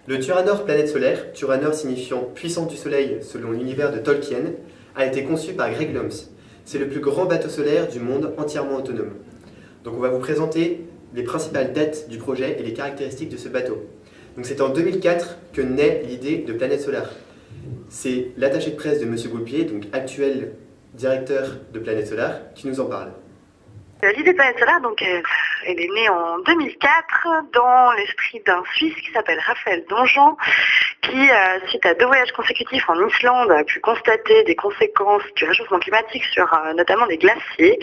Le Turanor planète solaire, Turanor signifiant puissance du soleil selon l'univers de Tolkien, a été conçu par Greg Loms. C'est le plus grand bateau solaire du monde entièrement autonome. Donc on va vous présenter les principales dates du projet et les caractéristiques de ce bateau. Donc c'est en 2004 que naît l'idée de Planète Solaire. C'est l'attaché de presse de M. Goulpier, donc actuel directeur de Planète Solaire, qui nous en parle. L'idée de Planète Solaire, elle est née en 2004 dans l'esprit d'un Suisse qui s'appelle Raphaël Donjean, qui, suite à 2 voyages consécutifs en Islande, a pu constater des conséquences du réchauffement climatique sur notamment des glaciers.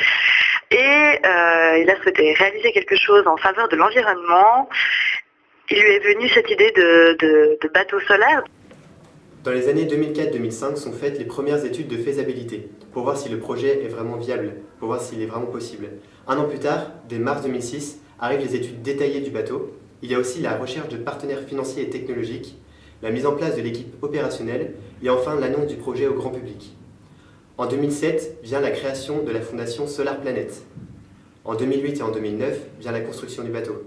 Et il a souhaité réaliser quelque chose en faveur de l'environnement. Il lui est venu cette idée de bateau solaire. Dans les années 2004-2005 sont faites les premières études de faisabilité, pour voir si le projet est vraiment viable, pour voir s'il est vraiment possible. Un an plus tard, dès mars 2006, arrivent les études détaillées du bateau. Il y a aussi la recherche de partenaires financiers et technologiques, la mise en place de l'équipe opérationnelle et enfin l'annonce du projet au grand public. En 2007 vient la création de la fondation Solar Planet. En 2008 et en 2009 vient la construction du bateau.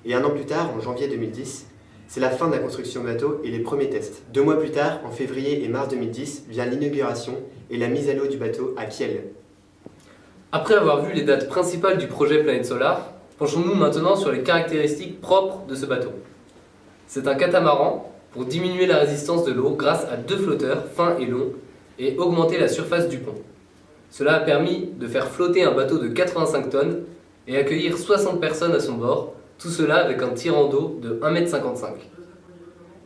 Et un an plus tard, en janvier 2010, c'est la fin de la construction du bateau et les premiers tests. 2 mois plus tard, en février et mars 2010, vient l'inauguration et la mise à l'eau du bateau à Kiel. Après avoir vu les dates principales du projet Planète Solaire, penchons-nous maintenant sur les caractéristiques propres de ce bateau. C'est un catamaran pour diminuer la résistance de l'eau grâce à 2 flotteurs fins et longs et augmenter la surface du pont. Cela a permis de faire flotter un bateau de 85 tonnes et accueillir 60 personnes à son bord, tout cela avec un tirant d'eau de 1,55 m.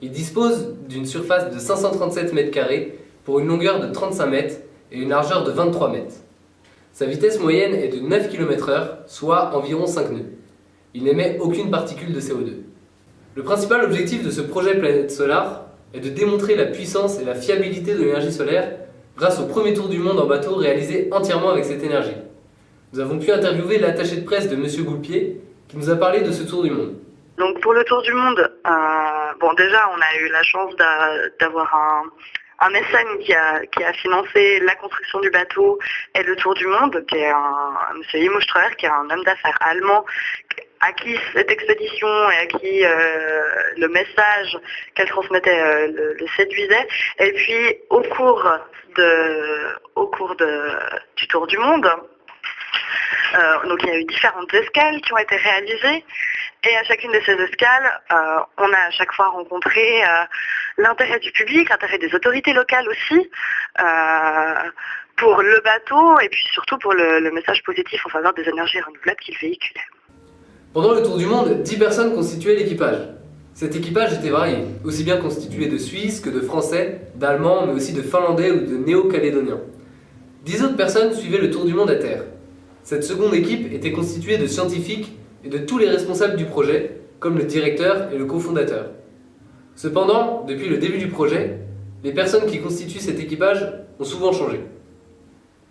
Il dispose d'une surface de 537 m² pour une longueur de 35 mètres et une largeur de 23 mètres. Sa vitesse moyenne est de 9 km/h, soit environ 5 nœuds. Il n'émet aucune particule de CO2. Le principal objectif de ce projet Planète Solaire est de démontrer la puissance et la fiabilité de l'énergie solaire grâce au premier tour du monde en bateau réalisé entièrement avec cette énergie. Nous avons pu interviewer l'attaché de presse de M. Goulpier qui nous a parlé de ce tour du monde. Donc pour le tour du monde, déjà on a eu la chance d'avoir un mécène qui a financé la construction du bateau et le tour du monde, qui est M. Imo Streuer, qui est un homme d'affaires allemand, à qui cette expédition et à qui le message qu'elle transmettait le séduisait. Et puis au cours du tour du monde, donc il y a eu différentes escales qui ont été réalisées. Et à chacune de ces escales, on a à chaque fois rencontré l'intérêt du public, l'intérêt des autorités locales aussi, pour le bateau et puis surtout pour le message positif en faveur des énergies renouvelables qu'il véhiculait. Pendant le tour du monde, 10 personnes constituaient l'équipage. Cet équipage était varié, aussi bien constitué de Suisses que de Français, d'Allemands, mais aussi de Finlandais ou de Néo-Calédoniens. 10 autres personnes suivaient le tour du monde à terre. Cette seconde équipe était constituée de scientifiques et de tous les responsables du projet, comme le directeur et le cofondateur. Cependant, depuis le début du projet, les personnes qui constituent cet équipage ont souvent changé.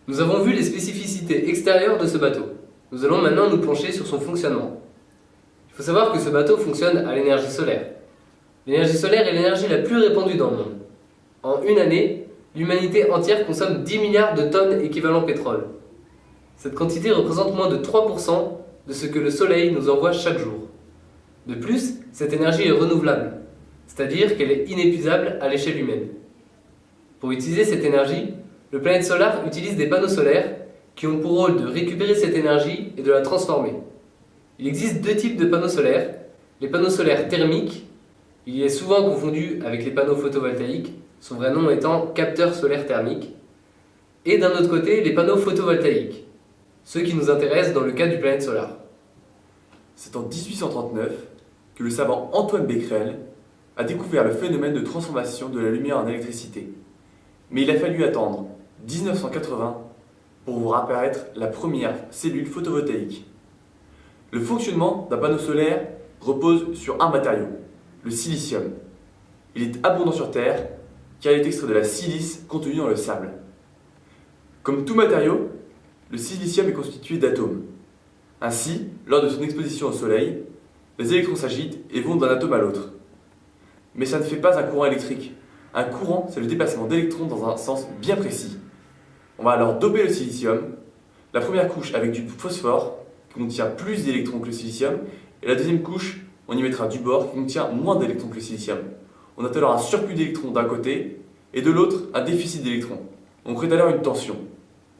Nous avons vu les spécificités extérieures de ce bateau. Nous allons maintenant nous pencher sur son fonctionnement. Il faut savoir que ce bateau fonctionne à l'énergie solaire. L'énergie solaire est l'énergie la plus répandue dans le monde. En une année, l'humanité entière consomme 10 milliards de tonnes équivalent pétrole. Cette quantité représente moins de 3% de ce que le soleil nous envoie chaque jour. De plus, cette énergie est renouvelable, c'est-à-dire qu'elle est inépuisable à l'échelle humaine. Pour utiliser cette énergie, le Planète Solaire utilise des panneaux solaires qui ont pour rôle de récupérer cette énergie et de la transformer. Il existe 2 types de panneaux solaires. Les panneaux solaires thermiques, il y est souvent confondu avec les panneaux photovoltaïques, son vrai nom étant capteur solaire thermique, et d'un autre côté, les panneaux photovoltaïques, ceux qui nous intéressent dans le cas du Planète Solaire. C'est en 1839 que le savant Antoine Becquerel a découvert le phénomène de transformation de la lumière en électricité. Mais il a fallu attendre 1980 pour voir apparaître la première cellule photovoltaïque. Le fonctionnement d'un panneau solaire repose sur un matériau, le silicium. Il est abondant sur Terre car il est extrait de la silice contenue dans le sable. Comme tout matériau, le silicium est constitué d'atomes. Ainsi, lors de son exposition au soleil, les électrons s'agitent et vont d'un atome à l'autre. Mais ça ne fait pas un courant électrique. Un courant, c'est le déplacement d'électrons dans un sens bien précis. On va alors doper le silicium, la première couche avec du phosphore, qui contient plus d'électrons que le silicium, et la deuxième couche, on y mettra du bore, qui contient moins d'électrons que le silicium. On a alors un surplus d'électrons d'un côté et de l'autre un déficit d'électrons. On crée alors une tension.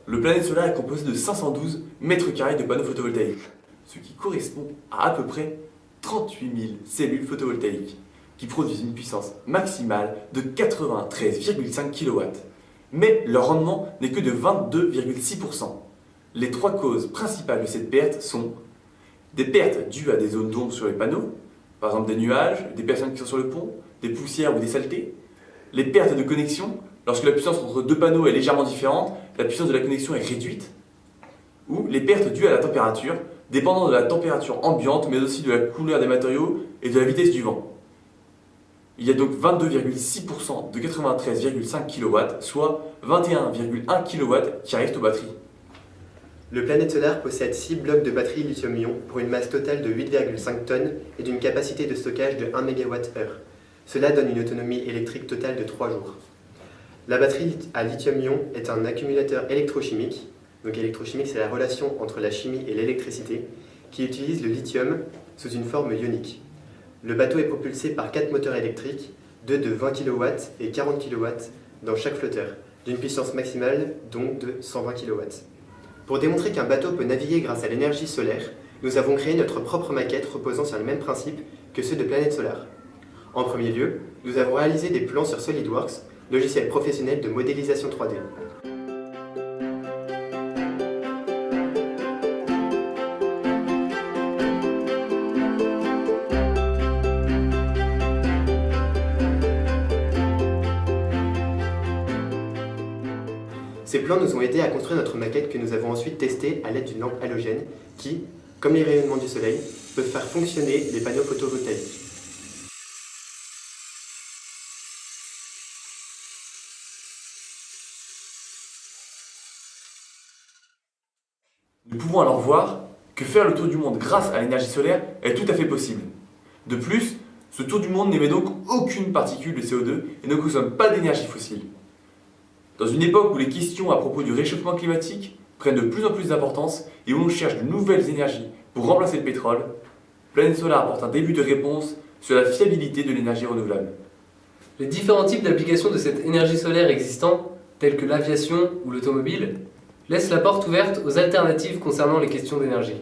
Le planète solaire est composé de 512 mètres carrés de panneaux photovoltaïques, ce qui correspond à peu près 38 000 cellules photovoltaïques qui produisent une puissance maximale de 93,5 kW. Mais leur rendement n'est que de 22,6%. Les trois causes principales de cette perte sont des pertes dues à des zones d'ombre sur les panneaux, par exemple des nuages, des personnes qui sont sur le pont, des poussières ou des saletés, les pertes de connexion, lorsque la puissance entre deux panneaux est légèrement différente, la puissance de la connexion est réduite, ou les pertes dues à la température, dépendant de la température ambiante, mais aussi de la couleur des matériaux et de la vitesse du vent. Il y a donc 22,6% de 93,5 kW, soit 21,1 kW qui arrivent aux batteries. Le planète solaire possède 6 blocs de batterie lithium-ion pour une masse totale de 8,5 tonnes et d'une capacité de stockage de 1 MWh. Cela donne une autonomie électrique totale de 3 jours. La batterie à lithium-ion est un accumulateur électrochimique. Donc électrochimique, c'est la relation entre la chimie et l'électricité, qui utilise le lithium sous une forme ionique. Le bateau est propulsé par 4 moteurs électriques, 2 de 20 kW et 40 kW dans chaque flotteur, d'une puissance maximale donc de 120 kW. Pour démontrer qu'un bateau peut naviguer grâce à l'énergie solaire, nous avons créé notre propre maquette reposant sur les mêmes principes que ceux de Planète Solaire. En premier lieu, nous avons réalisé des plans sur SolidWorks, logiciel professionnel de modélisation 3D. Ces plans nous ont aidé à construire notre maquette que nous avons ensuite testée à l'aide d'une lampe halogène qui, comme les rayonnements du soleil, peuvent faire fonctionner les panneaux photovoltaïques. Nous pouvons alors voir que faire le tour du monde grâce à l'énergie solaire est tout à fait possible. De plus, ce tour du monde n'émet donc aucune particule de CO2 et ne consomme pas d'énergie fossile. Dans une époque où les questions à propos du réchauffement climatique prennent de plus en plus d'importance et où l'on cherche de nouvelles énergies pour remplacer le pétrole, Planète Solaire apporte un début de réponse sur la fiabilité de l'énergie renouvelable. Les différents types d'applications de cette énergie solaire existants, telles que l'aviation ou l'automobile, laissent la porte ouverte aux alternatives concernant les questions d'énergie.